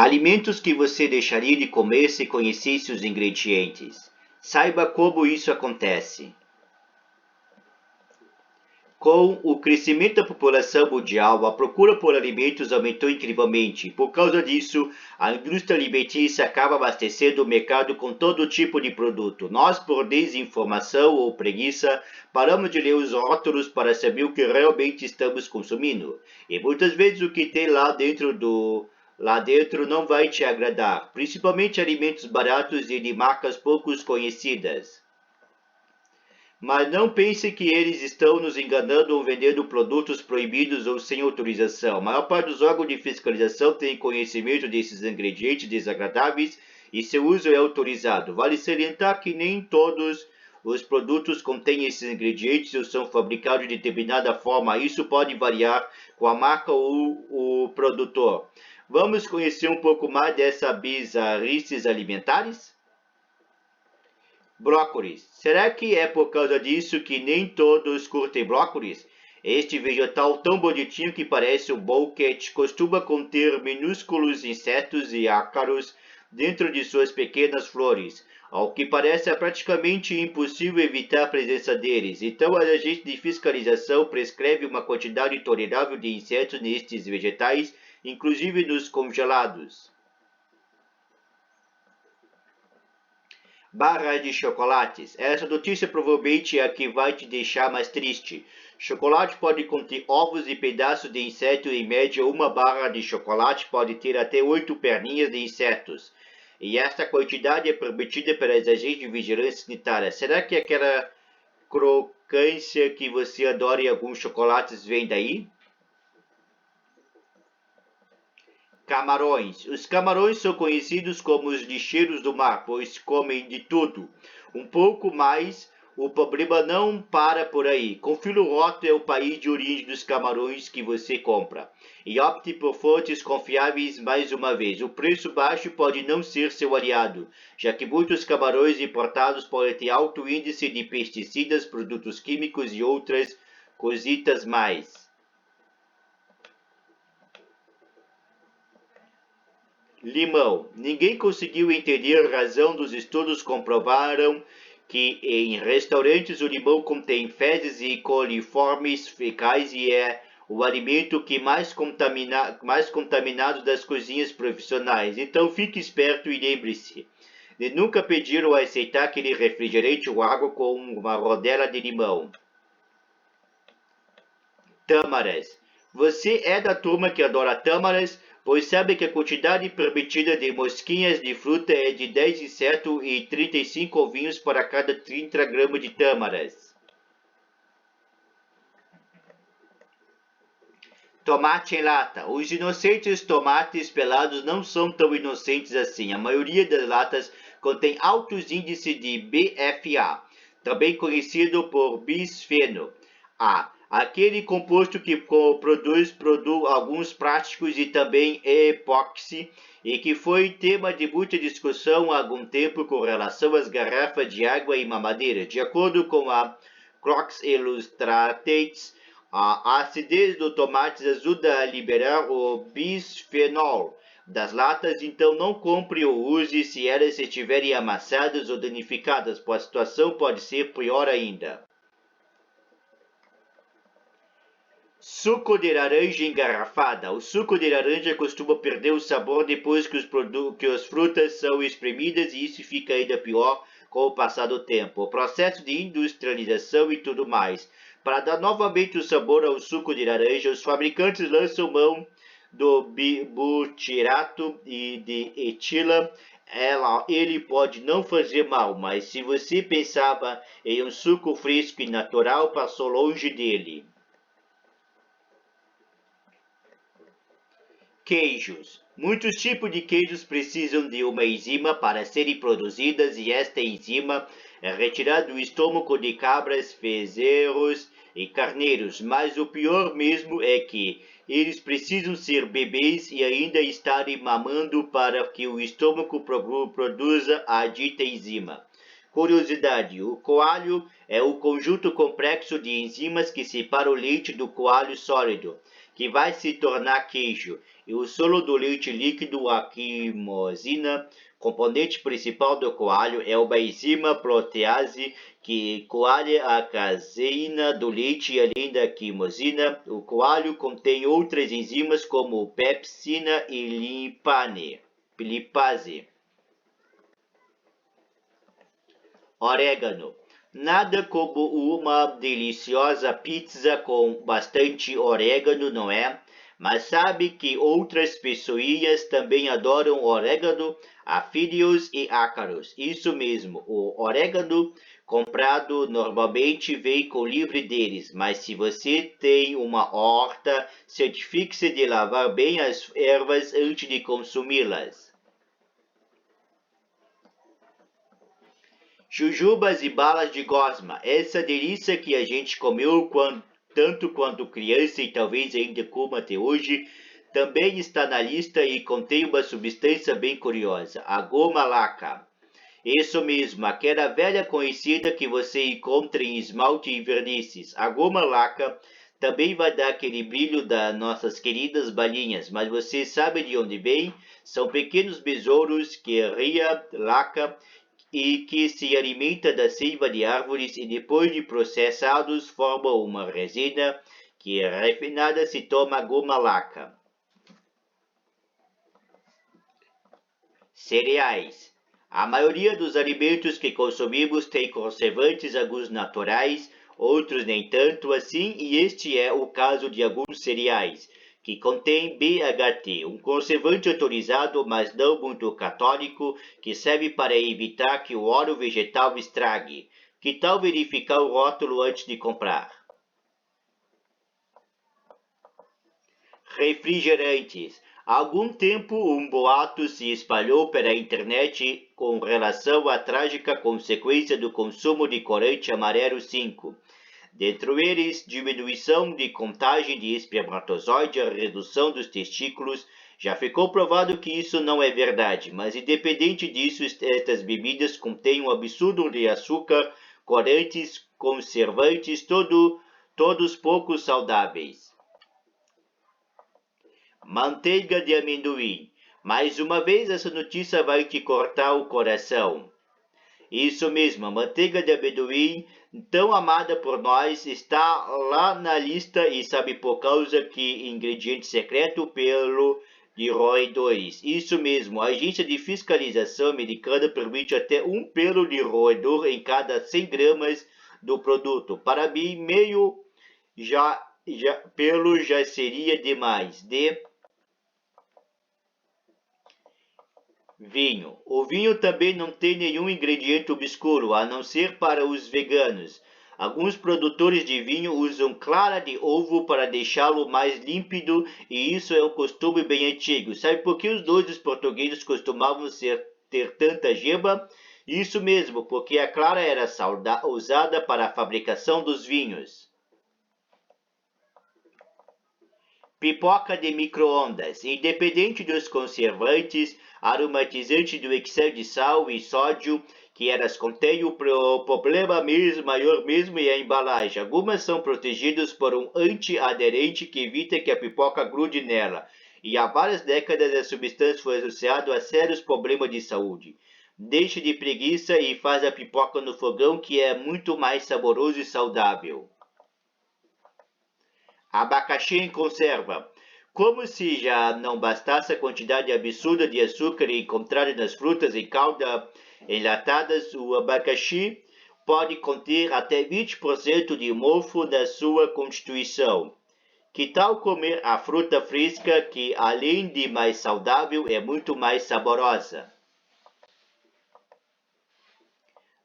Alimentos que você deixaria de comer se conhecesse os ingredientes. Saiba como isso acontece. Com o crescimento da população mundial, a procura por alimentos aumentou incrivelmente. Por causa disso, a indústria alimentícia acaba abastecendo o mercado com todo tipo de produto. Nós, por desinformação ou preguiça, paramos de ler os rótulos para saber o que realmente estamos consumindo. E muitas vezes o que tem lá dentro não vai te agradar, principalmente alimentos baratos e de marcas pouco conhecidas. Mas não pense que eles estão nos enganando ou vendendo produtos proibidos ou sem autorização. A maior parte dos órgãos de fiscalização tem conhecimento desses ingredientes desagradáveis e seu uso é autorizado. Vale salientar que nem todos os produtos contêm esses ingredientes ou são fabricados de determinada forma. Isso pode variar com a marca ou o produtor. Vamos conhecer um pouco mais dessas bizarrices alimentares? Brócolis. Será que é por causa disso que nem todos curtem brócolis? Este vegetal tão bonitinho que parece um bouquet costuma conter minúsculos insetos e ácaros dentro de suas pequenas flores. Ao que parece é praticamente impossível evitar a presença deles. Então, a agente de fiscalização prescreve uma quantidade tolerável de insetos nestes vegetais, inclusive nos congelados. Barra de chocolates. Essa notícia provavelmente é a que vai te deixar mais triste. Chocolate pode conter ovos e pedaços de inseto. Em média, uma barra de chocolate pode ter até 8 perninhas de insetos. E esta quantidade é permitida pelas agências de vigilância sanitária. Será que aquela crocância que você adora em alguns chocolates vem daí? Camarões. Os camarões são conhecidos como os lixeiros do mar, pois comem de tudo. Um pouco mais, o problema não para por aí. Confira o rótulo e o país de origem dos camarões que você compra. E opte por fontes confiáveis mais uma vez. O preço baixo pode não ser seu aliado, já que muitos camarões importados podem ter alto índice de pesticidas, produtos químicos e outras cositas mais. Limão. Ninguém conseguiu entender a razão dos estudos comprovaram que em restaurantes o limão contém fezes e coliformes fecais e é o alimento que mais contaminado das cozinhas profissionais. Então fique esperto e lembre-se de nunca pedir ou aceitar aquele refrigerante ou água com uma rodela de limão. Tâmaras. Você é da turma que adora tâmaras, pois sabe que a quantidade permitida de mosquinhas de fruta é de 10 insetos e 35 ovinhos para cada 30 gramas de tâmaras. Tomate em lata. Os inocentes tomates pelados não são tão inocentes assim. A maioria das latas contém altos índices de BFA, também conhecido por bisfeno A, aquele composto que produz alguns plásticos e também epóxi, e que foi tema de muita discussão há algum tempo com relação às garrafas de água e mamadeira. De acordo com a Crocs Illustrated, a acidez do tomate ajuda a liberar o bisfenol das latas, então não compre ou use se elas estiverem amassadas ou danificadas, pois a situação pode ser pior ainda. Suco de laranja engarrafada. O suco de laranja costuma perder o sabor depois que as frutas são espremidas e isso fica ainda pior com o passar do tempo. O processo de industrialização e tudo mais. Para dar novamente o sabor ao suco de laranja, os fabricantes lançam mão do butirato e de etila. Ele pode não fazer mal, mas se você pensava em um suco fresco e natural, passou longe dele. Queijos. Muitos tipos de queijos precisam de uma enzima para serem produzidas e esta enzima é retirada do estômago de cabras, bezerros e carneiros, mas o pior mesmo é que eles precisam ser bebês e ainda estarem mamando para que o estômago produza a dita enzima. Curiosidade, o coalho é o conjunto complexo de enzimas que separa o leite do coalho sólido, que vai se tornar queijo, e o solo do leite líquido, a quimosina, componente principal do coalho, é uma enzima protease que coalha a caseína do leite e além da quimosina, o coalho contém outras enzimas como pepsina e lipase. Orégano. Nada como uma deliciosa pizza com bastante orégano, não é? Mas sabe que outras pessoinhas também adoram orégano, afídeos e ácaros. Isso mesmo, o orégano comprado normalmente vem com livre deles, mas se você tem uma horta, certifique-se de lavar bem as ervas antes de consumi-las. Jujubas e balas de gosma, essa delícia que a gente comeu tanto quando criança e talvez ainda coma até hoje, também está na lista e contém uma substância bem curiosa, a goma laca. Isso mesmo, aquela velha conhecida que você encontra em esmalte e vernices. A goma laca também vai dar aquele brilho das nossas queridas balinhas, mas você sabe de onde vem? São pequenos besouros que ria laca e que se alimenta da seiva de árvores e depois de processados formam uma resina que refinada se toma goma laca. Cereais. A maioria dos alimentos que consumimos tem conservantes, alguns naturais, outros nem tanto assim, e este é o caso de alguns cereais, que contém BHT, um conservante autorizado, mas não muito católico, que serve para evitar que o óleo vegetal estrague. Que tal verificar o rótulo antes de comprar? Refrigerantes. Há algum tempo, um boato se espalhou pela internet com relação à trágica consequência do consumo de corante amarelo 5. Dentre eles, diminuição de contagem de espermatozoide e redução dos testículos. Já ficou provado que isso não é verdade, mas independente disso, estas bebidas contêm um absurdo de açúcar, corantes, conservantes, todos pouco saudáveis. Manteiga de amendoim. Mais uma vez essa notícia vai te cortar o coração. Isso mesmo, a manteiga de amendoim, tão amada por nós, está lá na lista e sabe por causa que ingrediente secreto pelo de roedores. Isso mesmo, a agência de fiscalização americana permite até um pelo de roedor em cada 100 gramas do produto. Para mim, meio pelo já seria demais. Vinho. O vinho também não tem nenhum ingrediente obscuro, a não ser para os veganos. Alguns produtores de vinho usam clara de ovo para deixá-lo mais límpido, e isso é um costume bem antigo. Sabe por que os deuses portugueses costumavam ter tanta gema? Isso mesmo, porque a clara era usada para a fabricação dos vinhos. Pipoca de micro-ondas. Independente dos conservantes, aromatizantes do excesso de sal e sódio que elas contêm, o problema maior mesmo é a embalagem. Algumas são protegidas por um antiaderente que evita que a pipoca grude nela. E há várias décadas a substância foi associada a sérios problemas de saúde. Deixe de preguiça e faz a pipoca no fogão, que é muito mais saboroso e saudável. Abacaxi em conserva. Como se já não bastasse a quantidade absurda de açúcar encontrada nas frutas em calda enlatadas, o abacaxi pode conter até 20% de mofo na sua constituição. Que tal comer a fruta fresca que, além de mais saudável, é muito mais saborosa?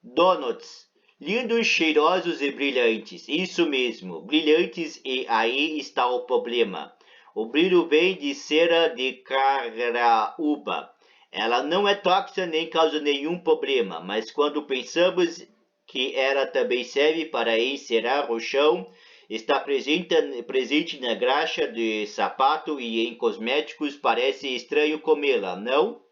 Donuts. Lindos, cheirosos e brilhantes. Isso mesmo, brilhantes, e aí está o problema. O brilho vem de cera de caraúba. Ela não é tóxica nem causa nenhum problema, mas quando pensamos que ela também serve para encerar o chão, está presente na graxa de sapato e em cosméticos, parece estranho comê-la, não?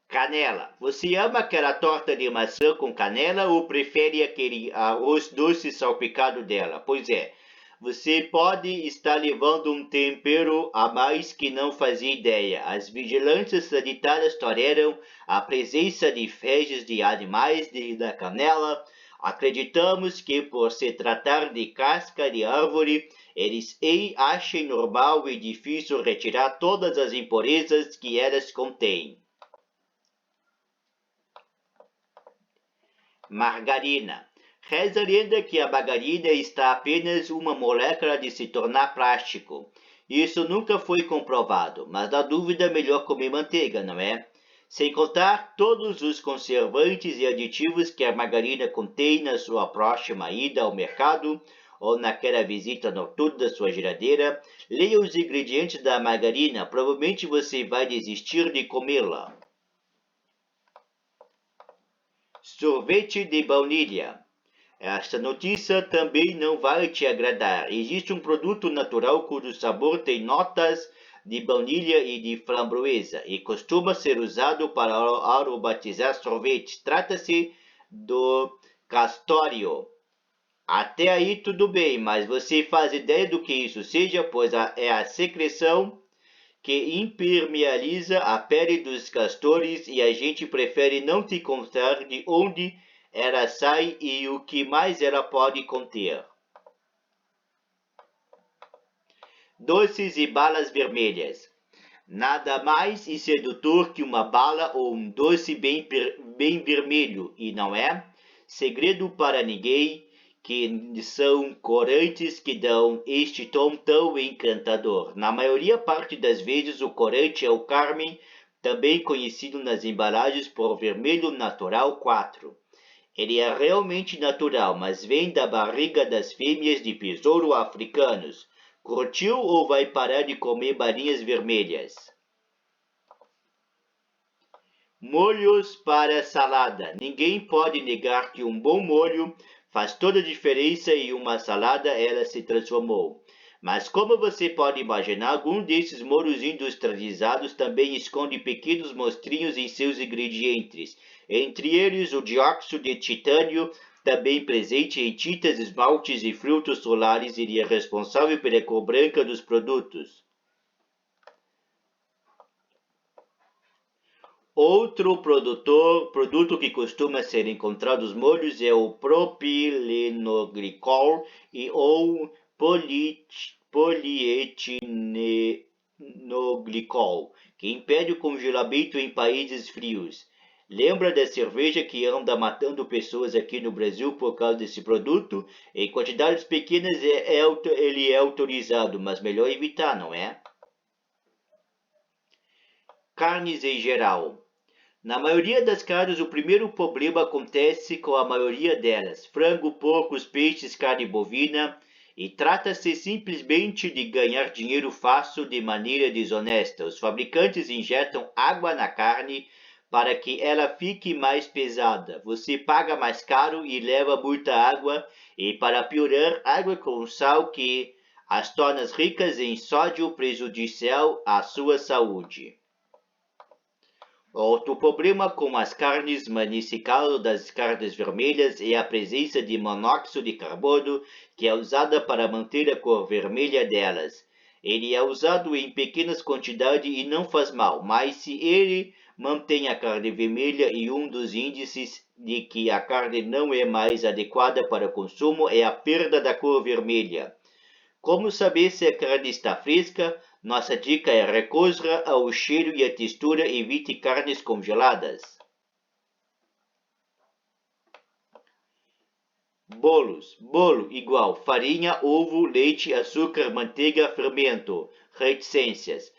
Canela. Você ama aquela torta de maçã com canela ou prefere aquele arroz doce salpicado dela? Pois é, você pode estar levando um tempero a mais que não fazia ideia. As vigilâncias sanitárias toleram a presença de fezes de animais da canela. Acreditamos que, por se tratar de casca de árvore, eles achem normal e difícil retirar todas as impurezas que elas contêm. Margarina. Reza a lenda que a margarina está apenas uma molécula de se tornar plástico. Isso nunca foi comprovado, mas na dúvida melhor comer manteiga, não é? Sem contar todos os conservantes e aditivos que a margarina contém na sua próxima ida ao mercado ou naquela visita noturna da sua geladeira, leia os ingredientes da margarina, provavelmente você vai desistir de comê-la. Sorvete de baunilha. Esta notícia também não vai te agradar. Existe um produto natural cujo sabor tem notas de baunilha e de framboesa e costuma ser usado para aromatizar sorvete. Trata-se do castório. Até aí tudo bem, mas você faz ideia do que isso seja, pois é a secreção que impermeabiliza a pele dos castores e a gente prefere não te contar de onde ela sai e o que mais ela pode conter. Doces e balas vermelhas. Nada mais sedutor que uma bala ou um doce bem vermelho, e não é? Segredo para ninguém que são corantes que dão este tom tão encantador. Na parte das vezes, o corante é o carmim, também conhecido nas embalagens por vermelho natural 4. Ele é realmente natural, mas vem da barriga das fêmeas de besouro africanos. Curtiu ou vai parar de comer balinhas vermelhas? Molhos para salada. Ninguém pode negar que um bom molho faz toda a diferença e uma salada ela se transformou. Mas como você pode imaginar, algum desses molhos industrializados também esconde pequenos monstrinhos em seus ingredientes, entre eles o dióxido de titânio, também presente em tintas, esmaltes e filtros solares, ele é responsável pela cor branca dos produtos. Outro produto que costuma ser encontrado nos molhos é o propilenoglicol e ou polietilenglicol, que impede o congelamento em países frios. Lembra da cerveja que anda matando pessoas aqui no Brasil por causa desse produto? Em quantidades pequenas ele é autorizado, mas melhor evitar, não é? Carnes em geral. Na maioria das carnes, o primeiro problema acontece com a maioria delas: frango, porcos, peixes, carne bovina, e trata-se simplesmente de ganhar dinheiro fácil de maneira desonesta. Os fabricantes injetam água na carne para que ela fique mais pesada. Você paga mais caro e leva muita água, e para piorar, água com sal que as torna ricas em sódio prejudicial à sua saúde. Outro problema com as carnes, mas nesse caso das carnes vermelhas, é a presença de monóxido de carbono, que é usada para manter a cor vermelha delas. Ele é usado em pequenas quantidades e não faz mal, mas se ele mantém a carne vermelha, e um dos índices de que a carne não é mais adequada para consumo é a perda da cor vermelha. Como saber se a carne está fresca? Nossa dica é recorra ao cheiro e à textura, evite carnes congeladas. Bolos. Bolo igual farinha, ovo, leite, açúcar, manteiga, fermento. Reticências.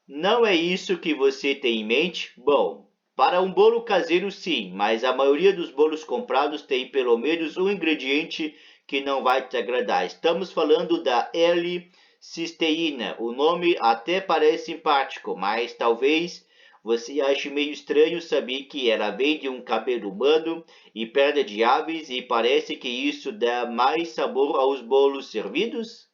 Não é isso que você tem em mente? Bom, para um bolo caseiro sim, mas a maioria dos bolos comprados tem pelo menos um ingrediente que não vai te agradar. Estamos falando da L-cisteína. O nome até parece simpático, mas talvez você ache meio estranho saber que ela vem de um cabelo humano e perna de aves, e parece que isso dá mais sabor aos bolos servidos?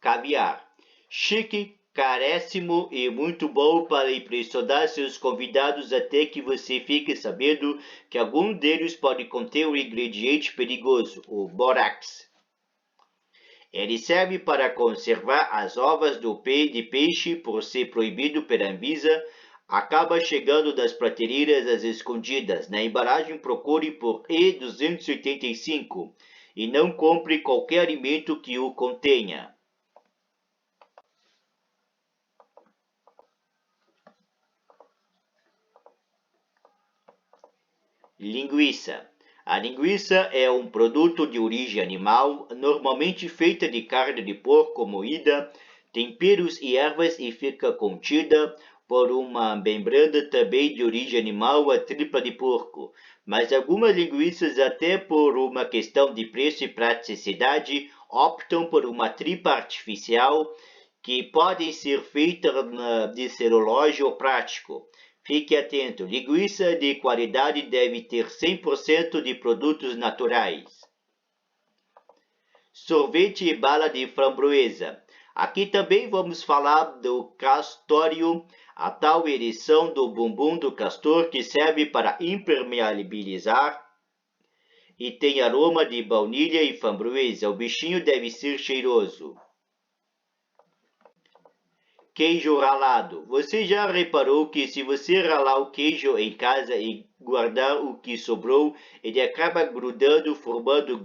Caviar. Chique caríssimo e muito bom para impressionar seus convidados até que você fique sabendo que algum deles pode conter um ingrediente perigoso, o bórax. Ele serve para conservar as ovas do de peixe por ser proibido pela Anvisa. Acaba chegando das prateleiras às escondidas. Na embalagem procure por E285 e não compre qualquer alimento que o contenha. Linguiça. A linguiça é um produto de origem animal, normalmente feita de carne de porco moída, temperos e ervas e fica contida por uma membrana também de origem animal, a tripa de porco. Mas algumas linguiças, até por uma questão de preço e praticidade, optam por uma tripa artificial que podem ser feitas de celulose ou plástico. Fique atento, linguiça de qualidade deve ter 100% de produtos naturais. Sorvete e bala de framboesa. Aqui também vamos falar do castório, a tal ereção do bumbum do castor que serve para impermeabilizar e tem aroma de baunilha e framboesa. O bichinho deve ser cheiroso. Queijo ralado. Você já reparou que se você ralar o queijo em casa e guardar o que sobrou, ele acaba grudando, formando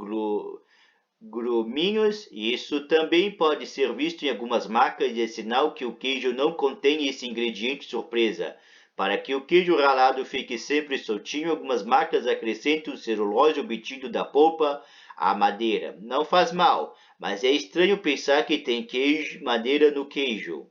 gruminhos? Isso também pode ser visto em algumas marcas e é sinal que o queijo não contém esse ingrediente surpresa. Para que o queijo ralado fique sempre soltinho, algumas marcas acrescentam celulose obtido da polpa à madeira. Não faz mal, mas é estranho pensar que tem madeira no queijo.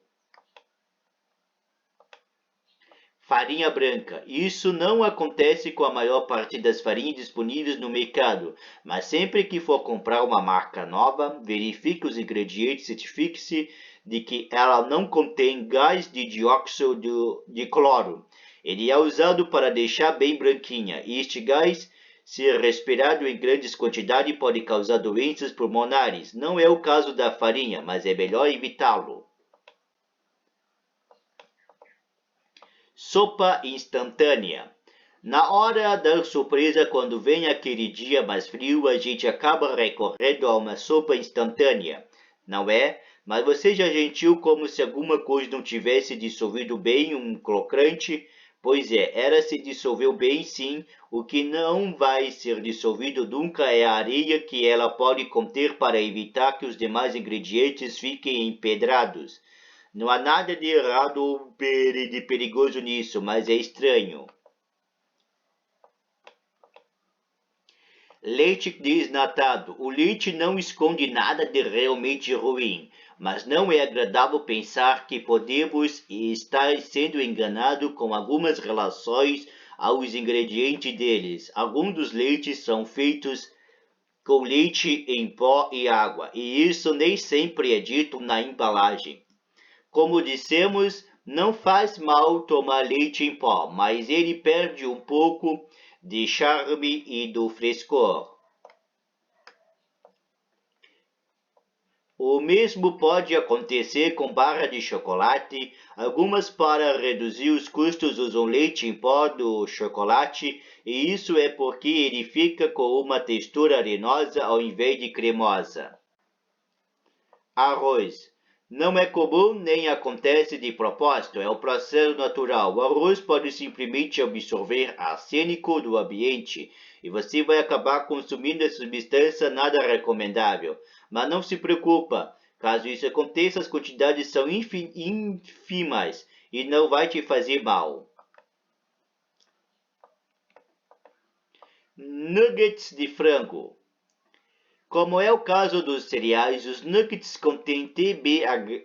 Farinha branca. Isso não acontece com a maior parte das farinhas disponíveis no mercado, mas sempre que for comprar uma marca nova, verifique os ingredientes e certifique-se de que ela não contém gás de dióxido de cloro. Ele é usado para deixar bem branquinha, e este gás, se respirado em grandes quantidades, pode causar doenças pulmonares. Não é o caso da farinha, mas é melhor evitá-lo. Sopa instantânea. Na hora da surpresa, quando vem aquele dia mais frio, a gente acaba recorrendo a uma sopa instantânea, não é? Mas você já sentiu como se alguma coisa não tivesse dissolvido bem um crocante? Pois é, ela se dissolveu bem sim. O que não vai ser dissolvido nunca é a areia que ela pode conter para evitar que os demais ingredientes fiquem empedrados. Não há nada de errado ou de perigoso nisso, mas é estranho. Leite desnatado. O leite não esconde nada de realmente ruim, mas não é agradável pensar que podemos estar sendo enganados com algumas relações aos ingredientes deles. Alguns dos leites são feitos com leite em pó e água, e isso nem sempre é dito na embalagem. Como dissemos, não faz mal tomar leite em pó, mas ele perde um pouco de charme e do frescor. O mesmo pode acontecer com barra de chocolate. Algumas, para reduzir os custos, usam leite em pó do chocolate, e isso é porque ele fica com uma textura arenosa ao invés de cremosa. Arroz. Não é comum nem acontece de propósito, é um processo natural. O arroz pode simplesmente absorver arsênico do ambiente e você vai acabar consumindo essa substância nada recomendável. Mas não se preocupa, caso isso aconteça, as quantidades são ínfimas e não vai te fazer mal. Nuggets de frango. Como é o caso dos cereais, os nuggets contêm TBHK,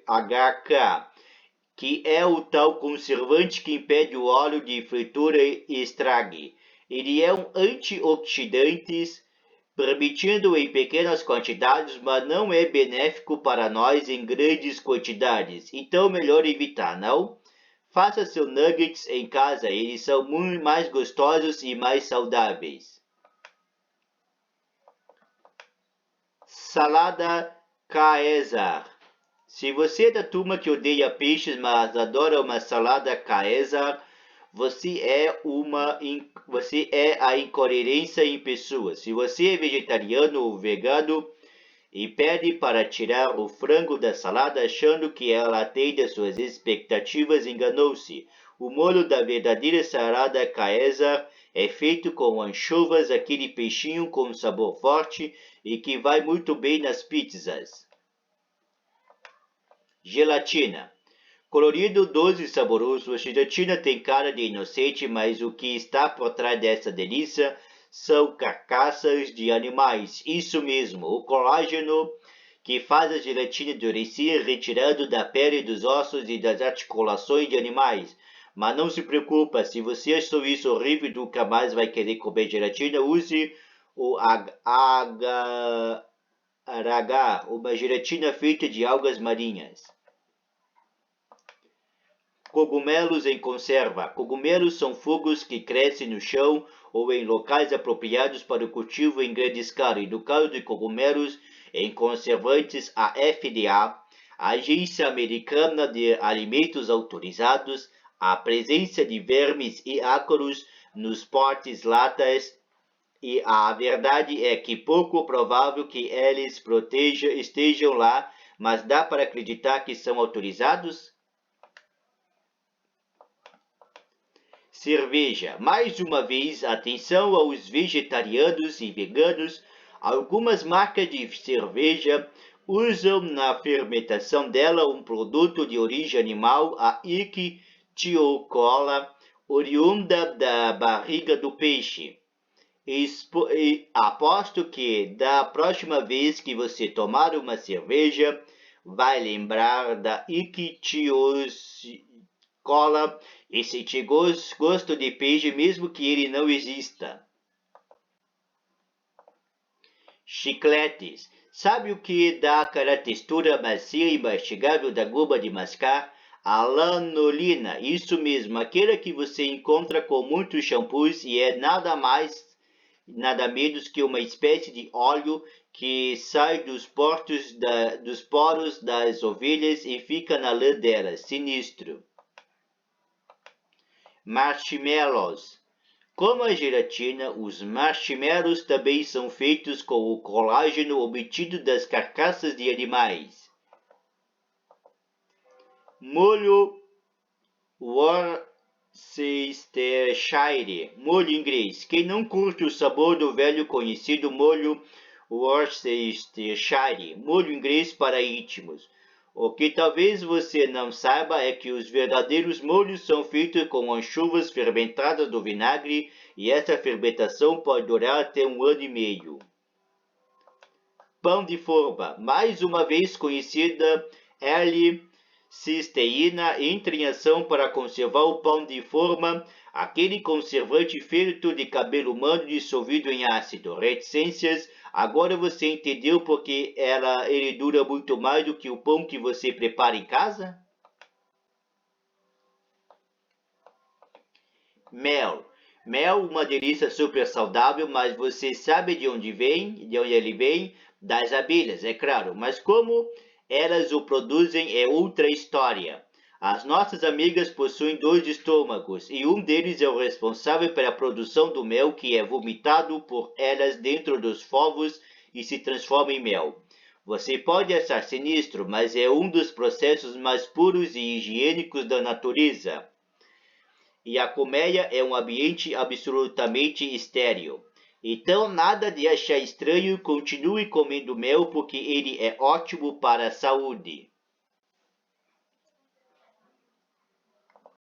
que é o tal conservante que impede o óleo de fritura e estrague. Ele é um antioxidante, permitindo em pequenas quantidades, mas não é benéfico para nós em grandes quantidades. Então, melhor evitar, não? Faça seus nuggets em casa, eles são muito mais gostosos e mais saudáveis. Salada Caesar. Se você é da turma que odeia peixes, mas adora uma salada Caesar, você é a incoerência em pessoa. Se você é vegetariano ou vegano e pede para tirar o frango da salada achando que ela atende às suas expectativas, enganou-se. O molho da verdadeira salada Caesar é feito com anchovas, aquele peixinho com sabor forte e que vai muito bem nas pizzas. Gelatina. Colorido, doce e saboroso, a gelatina tem cara de inocente, mas o que está por trás dessa delícia são carcaças de animais. Isso mesmo, o colágeno que faz a gelatina endurecer retirado da pele, dos ossos e das articulações de animais. Mas não se preocupa, se você achou isso horrível e nunca mais vai querer comer gelatina, use o agar-agar, uma gelatina feita de algas marinhas. Cogumelos em conserva. Cogumelos são fungos que crescem no chão ou em locais apropriados para o cultivo em grande escala. E no caso de cogumelos em conservantes, a FDA, a Agência Americana de Alimentos Autorizados, a presença de vermes e ácaros nos potes latas, e a verdade é que pouco provável que eles estejam lá, mas dá para acreditar que são autorizados? Cerveja. Mais uma vez, atenção aos vegetarianos e veganos. Algumas marcas de cerveja usam na fermentação dela um produto de origem animal, a ictiocola, oriunda da barriga do peixe. Aposto que da próxima vez que você tomar uma cerveja, vai lembrar da ictiocola e sentir gosto de peixe mesmo que ele não exista. Chicletes. Sabe o que dá aquela textura macia e mastigável da goma de mascar? A lanolina, isso mesmo, aquela que você encontra com muitos shampoos e é nada mais, nada menos que uma espécie de óleo que sai dos poros das ovelhas e fica na lã delas. Sinistro. Marshmallows. Como a gelatina, os marshmallows também são feitos com o colágeno obtido das carcaças de animais. Molho Worcestershire, molho inglês. Quem não curte o sabor do velho conhecido molho Worcestershire, molho inglês para íntimos? O que talvez você não saiba é que os verdadeiros molhos são feitos com anchovas fermentadas do vinagre e essa fermentação pode durar até 1 ano e meio. Pão de forma, mais uma vez conhecida L-cisteína, entra em ação para conservar o pão de forma, aquele conservante feito de cabelo humano dissolvido em ácido. Reticências. Agora você entendeu porque ele dura muito mais do que o pão que você prepara em casa? Mel. Mel, uma delícia super saudável, mas você sabe de onde ele vem? Das abelhas, é claro. Mas como elas o produzem é outra história. As nossas amigas possuem 2 estômagos e um deles é o responsável pela produção do mel que é vomitado por elas dentro dos fovos e se transforma em mel. Você pode achar sinistro, mas é um dos processos mais puros e higiênicos da natureza. E a colmeia é um ambiente absolutamente estéril. Então nada de achar estranho, continue comendo mel porque ele é ótimo para a saúde.